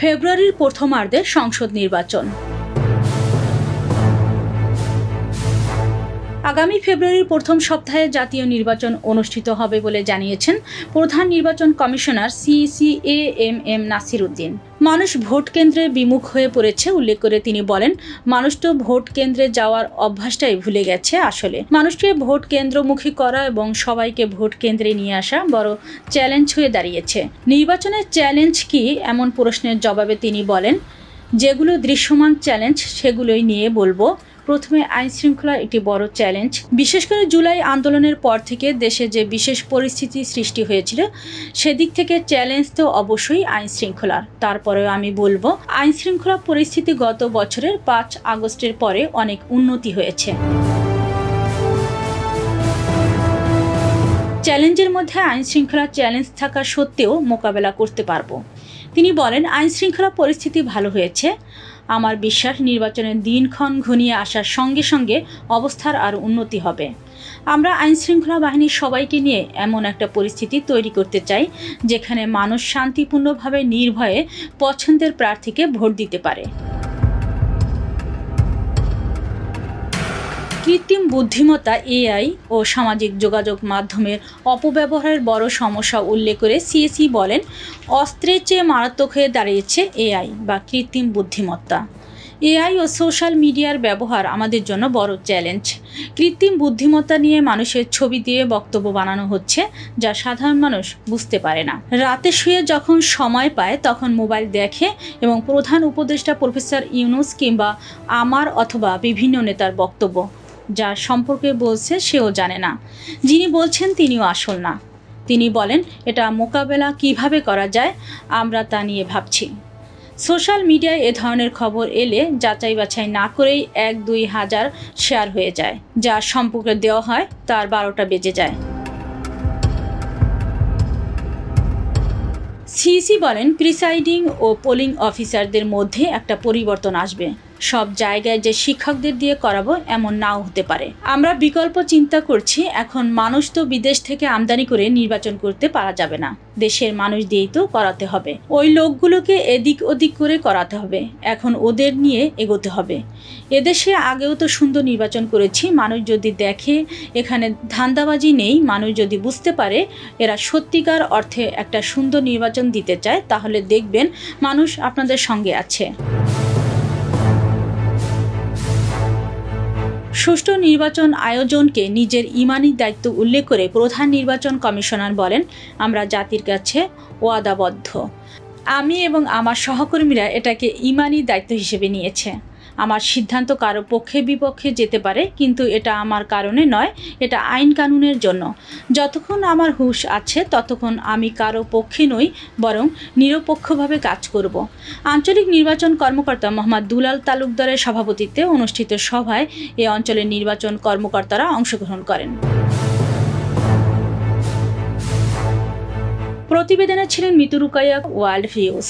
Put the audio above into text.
ফেব্রুয়ারির প্রথমার্ধে সংসদ নির্বাচন। আগামী ফেব্রুয়ারির প্রথম সপ্তাহে জাতীয় নির্বাচন অনুষ্ঠিত হবে বলে জানিয়েছেন প্রধান নির্বাচন কমিশনার CCAMM নাসির উদ্দিন। মানুষ ভোট কেন্দ্রে বিমুখ হয়ে পড়েছে উল্লেখ করে তিনি বলেন, মানুষ তো ভোট কেন্দ্রে যাওয়ার অভ্যাসটাই ভুলে গেছে। আসলে মানুষকে ভোট কেন্দ্রমুখী করা এবং সবাইকে ভোট কেন্দ্রে নিয়ে আসা বড় চ্যালেঞ্জ হয়ে দাঁড়িয়েছে। নির্বাচনের চ্যালেঞ্জ কি এমন প্রশ্নের জবাবে তিনি বলেন, যেগুলো দৃশ্যমান চ্যালেঞ্জ সেগুলোই নিয়ে বলবো। প্রথমে আইন শৃঙ্খলা একটি বড় চ্যালেঞ্জ। বিশেষ করে জুলাই আন্দোলনের পর থেকে দেশে যে বিশেষ পরিস্থিতি সৃষ্টি হয়েছিল সেদিক থেকে চ্যালেঞ্জ তো অবশ্যই আইন শৃঙ্খলার। তারপরেও আমি বলবো আইন শৃঙ্খলা পরিস্থিতি গত বছরের 5 আগস্টের পরে অনেক উন্নতি হয়েছে। চ্যালেঞ্জের মধ্যে আইন শৃঙ্খলা চ্যালেঞ্জ থাকা সত্ত্বেও মোকাবেলা করতে পারবো। তিনি বলেন, আইন শৃঙ্খলা পরিস্থিতি ভালো হয়েছে। আমার বিশ্বাস নির্বাচনের দিনক্ষণ ঘনিয়ে আসার সঙ্গে সঙ্গে অবস্থার আরও উন্নতি হবে। আমরা আইন শৃঙ্খলা বাহিনীর সবাইকে নিয়ে এমন একটা পরিস্থিতি তৈরি করতে চাই যেখানে মানুষ শান্তিপূর্ণভাবে নির্ভয়ে পছন্দের প্রার্থীকে ভোট দিতে পারে। কৃত্রিম বুদ্ধিমত্তা AI ও সামাজিক যোগাযোগ মাধ্যমের অপব্যবহারের বড় সমস্যা উল্লেখ করে CAC বলেন, অস্ত্রের চেয়ে মারাত্মক হয়ে দাঁড়িয়েছে AI বা কৃত্রিম বুদ্ধিমত্তা। AI ও সোশ্যাল মিডিয়ার ব্যবহার আমাদের জন্য বড় চ্যালেঞ্জ। কৃত্রিম বুদ্ধিমত্তা নিয়ে মানুষের ছবি দিয়ে বক্তব্য বানানো হচ্ছে যা সাধারণ মানুষ বুঝতে পারে না। রাতে শুয়ে যখন সময় পায় তখন মোবাইল দেখে এবং প্রধান উপদেষ্টা প্রফেসর ইউনূস কিংবা আমার অথবা বিভিন্ন নেতার বক্তব্য যার সম্পর্কে বলছে সেও জানে না। যিনি বলছেন তিনিও আসল না। তিনি বলেন, এটা মোকাবেলা কিভাবে করা যায় আমরা তা নিয়ে ভাবছি। সোশ্যাল মিডিয়ায় এ ধরনের খবর এলে যাচাই বাছাই না করেই 1-2 হাজার শেয়ার হয়ে যায়। যা সম্পর্কে দেওয়া হয় তার 12টা বেজে যায়। CAC বলেন, প্রিসাইডিং ও পোলিং অফিসারদের মধ্যে একটা পরিবর্তন আসবে। সব জায়গায় যে শিক্ষকদের দিয়ে করাবো এমন নাও হতে পারে। আমরা বিকল্প চিন্তা করছি। এখন মানুষ তো বিদেশ থেকে আমদানি করে নির্বাচন করতে পারা যাবে না, দেশের মানুষ দিয়েই তো করাতে হবে। ওই লোকগুলোকে এদিক ওদিক করে করাতে হবে। এখন ওদের নিয়ে এগোতে হবে। এদেশে আগেও তো সুন্দর নির্বাচন করেছি। মানুষ যদি দেখে এখানে ধান্দাবাজি নেই, মানুষ যদি বুঝতে পারে এরা সত্যিকার অর্থে একটা সুন্দর নির্বাচন দিতে চায়, তাহলে দেখবেন মানুষ আপনাদের সঙ্গে আছে। সুষ্ঠু নির্বাচন আয়োজনকে নিজের ইমানি দায়িত্ব উল্লেখ করে প্রধান নির্বাচন কমিশনার বলেন, আমরা জাতির কাছে ওয়াদাবদ্ধ। আমি এবং আমার সহকর্মীরা এটাকে ইমানি দায়িত্ব হিসেবে নিয়েছে। আমার সিদ্ধান্ত কারো পক্ষে বিপক্ষে যেতে পারে, কিন্তু এটা আমার কারণে নয়, এটা আইন কানুনের জন্য। যতক্ষণ আমার হুঁশ আছে ততক্ষণ আমি কারো পক্ষে নই, বরং নিরপেক্ষভাবে কাজ করব। আঞ্চলিক নির্বাচন কর্মকর্তা মোহাম্মদ দুলাল তালুকদারের সভাপতিত্বে অনুষ্ঠিত সভায় এ অঞ্চলের নির্বাচন কর্মকর্তারা অংশগ্রহণ করেন। প্রতিবেদনে ছিলেন মিতু রুকাইয়া, ওয়ার্ল্ড ভিউজ।